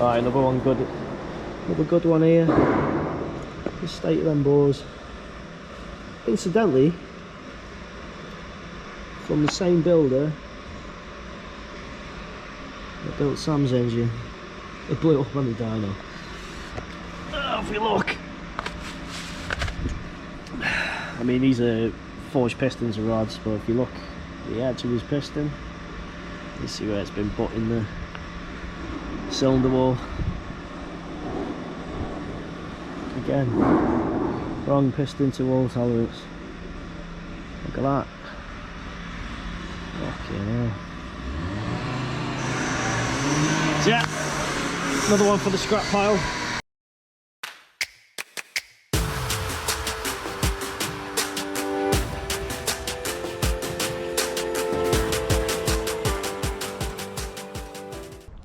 Right, another good one here. The state of them bores. Incidentally, from the same builder that built Sam's engine. It blew up on the dyno. Oh, if we look, I mean, these are forged pistons or rods, but if you look at the edge of his piston, you see where it's been butting the cylinder wall. Again, wrong piston to wall tolerance. Look at that. Fucking hell. So yeah, another one for the scrap pile.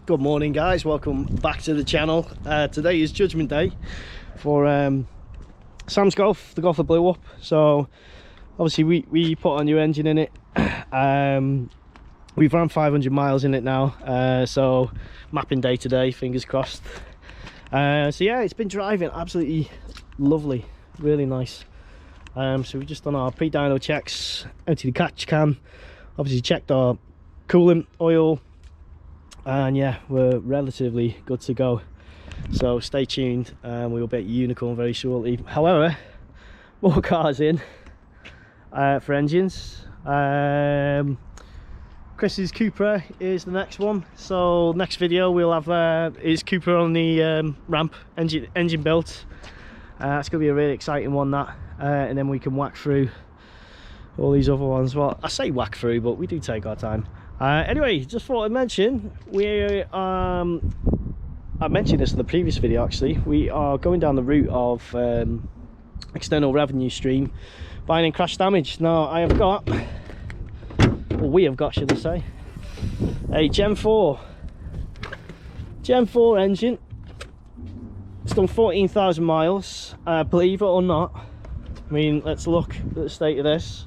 Good morning guys, welcome back to the channel. Today is Judgment Day for Sam's Golf, the Golf that blew up. So obviously we put a new engine in it. We've ran 500 miles in it now, so mapping day today, fingers crossed. So yeah, it's been driving absolutely lovely, really nice. So we've just done our pre-dyno checks, emptied the catch can, obviously checked our coolant, oil, and yeah, we're relatively good to go. So stay tuned, we will be at Unicorn very shortly. However, more cars in for engines. Chris's Cupra is the next one, so next video we'll have his Cupra on the ramp, engine built. That's going to be a really exciting one, that, and then we can whack through all these other ones. Well, I say whack through, but we do take our time. Anyway, just thought I'd mention, I mentioned this in the previous video actually, we are going down the route of external revenue stream, buying in crash damage. Now I have got, or we have got should I say, a Gen 4 engine. It's done 14,000 miles, believe it or not. I mean, let's look at the state of this.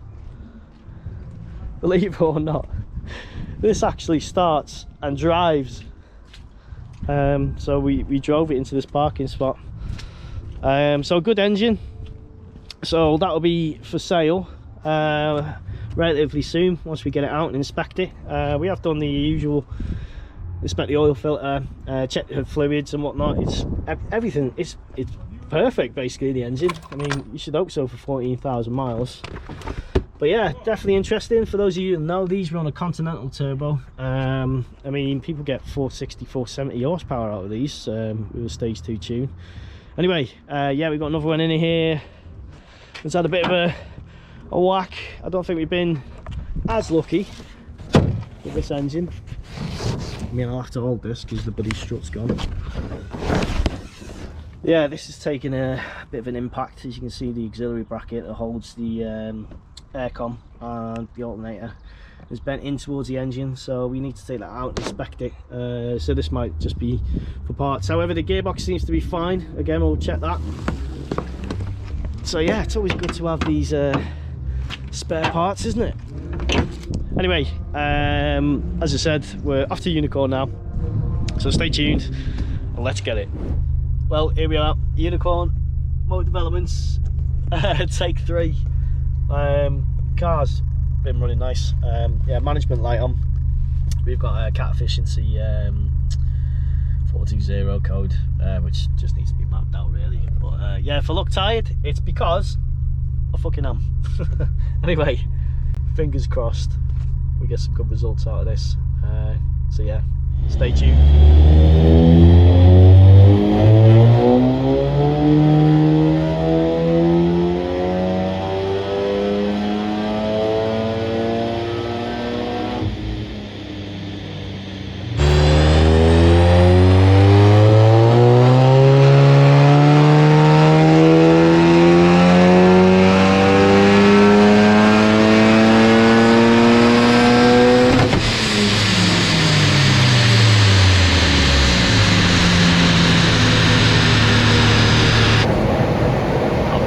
Believe it or not, this actually starts and drives. So we drove it into this parking spot. So good engine. So that'll be for sale relatively soon once we get it out and inspect it. We have done the usual, inspect the oil filter, check the fluids and whatnot. It's everything. It's perfect basically, the engine. I mean, you should hope so for 14,000 miles. But yeah, definitely interesting. For those of you who know, these run a Continental turbo. I mean, people get 460, 470 horsepower out of these with a stage 2 tune. Anyway, yeah, we've got another one in here. It's had a bit of a whack. I don't think we've been as lucky with this engine. I mean, I'll have to hold this because the bloody strut's gone. Yeah, this has taken a bit of an impact. As you can see, the auxiliary bracket that holds the aircon and the alternator is bent in towards the engine, so we need to take that out and inspect it. So this might just be for parts. However, the gearbox seems to be fine. Again, we'll check that. So yeah, it's always good to have these spare parts, isn't it? Anyway, as I said, we're off to Unicorn now, so stay tuned and let's get it. Well, here we are, Unicorn Motor Developments, take 3. Car's been running nice. Yeah, management light on. We've got a cat efficiency 420 code, which just needs to be mapped out really. But yeah, if I look tired, it's because I fucking am. Anyway, fingers crossed we get some good results out of this. So yeah, stay tuned.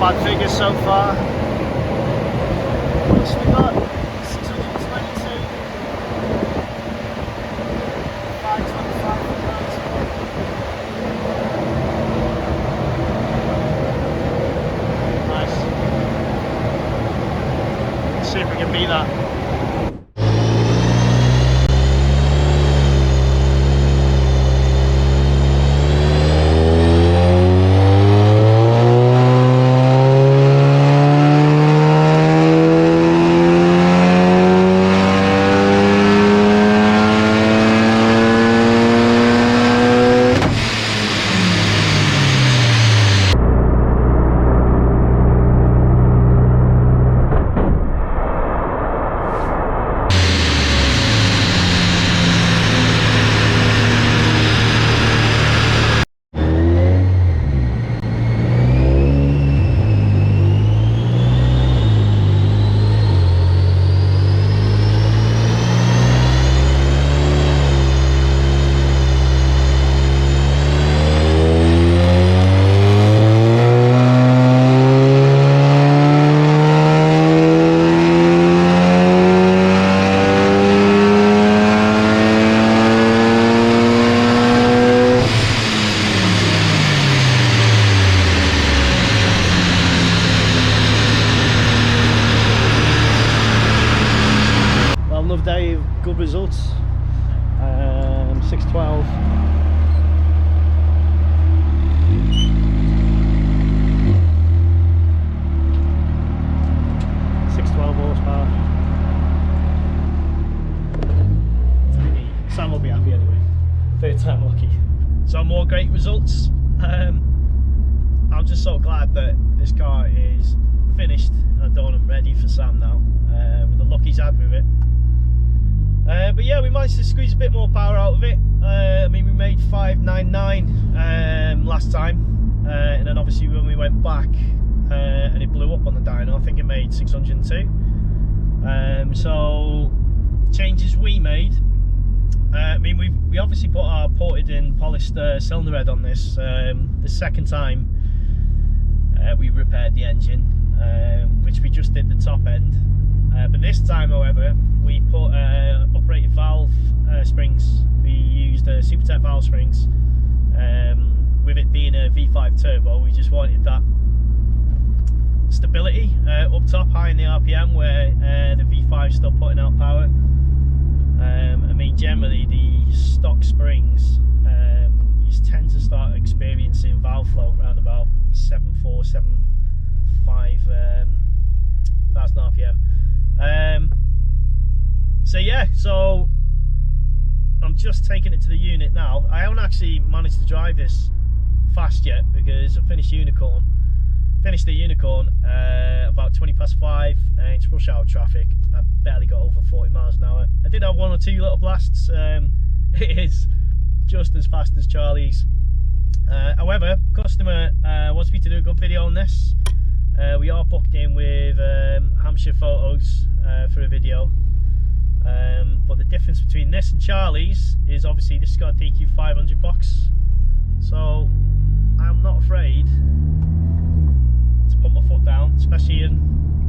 Bad figures so far. So we got 622, 525 for be that. Day of good results. 612. Horsepower. Sam will be happy anyway. Third time lucky. So more great results. I'm just so glad that this car is finished and done and ready for Sam now. With the luck he's had with it. But yeah, we managed to squeeze a bit more power out of it. I mean, we made 599 last time, and then obviously when we went back and it blew up on the dyno, I think it made 602. So changes we made. I mean, we obviously put our ported in polished cylinder head on this. The second time we repaired the engine, which we just did the top end. But this time, however, we put uprated valve springs. We used Supertech valve springs. With it being a V5 turbo, we just wanted that stability up top, high in the RPM, where the V5 is still putting out power. I mean, generally the stock springs, you tend to start experiencing valve flow around about 7.4, 7.5 thousand RPM. So yeah, so I'm just taking it to the unit now. I haven't actually managed to drive this fast yet because I finished the Unicorn about 20 past 5 and it's rush hour traffic. I barely got over 40 miles an hour. I did have one or two little blasts. It is just as fast as Charlie's. However, customer wants me to do a good video on this. We are booked in with Hampshire Photos for a video, but the difference between this and Charlie's is obviously this has got a DQ 500 box, so I'm not afraid to put my foot down, especially in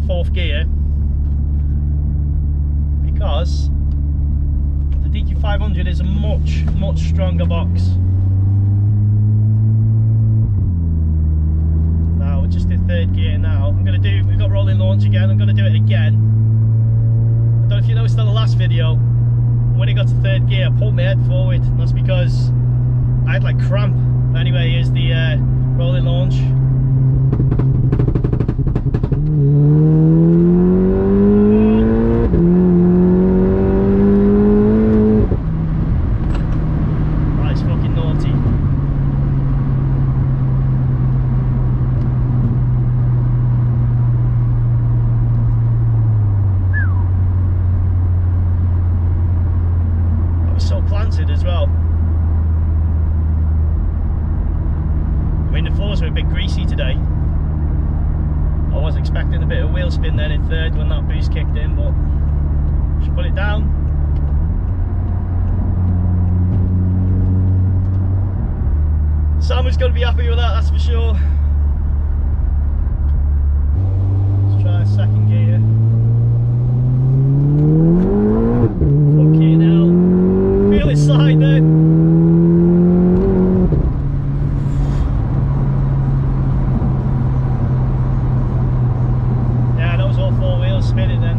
4th gear, because the DQ 500 is a much stronger box. We're just in 3rd gear now. We've got rolling launch again. I'm going to do it again. I don't know if you noticed on the last video, when it got to 3rd gear, I pulled my head forward. And that's because I had like cramp. But anyway, here's the rolling launch. Right, it's fucking naughty. As well. I mean, the floors were a bit greasy today. I was expecting a bit of wheel spin then in 3rd when that boost kicked in, but just put it down. Sam is going to be happy with that, that's for sure. Let's try 2nd gear. Fucking hell. Feel it slide then. Yeah, that was all 4 wheels spinning then.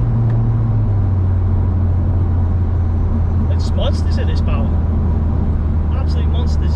monsters at this power. Absolute monsters.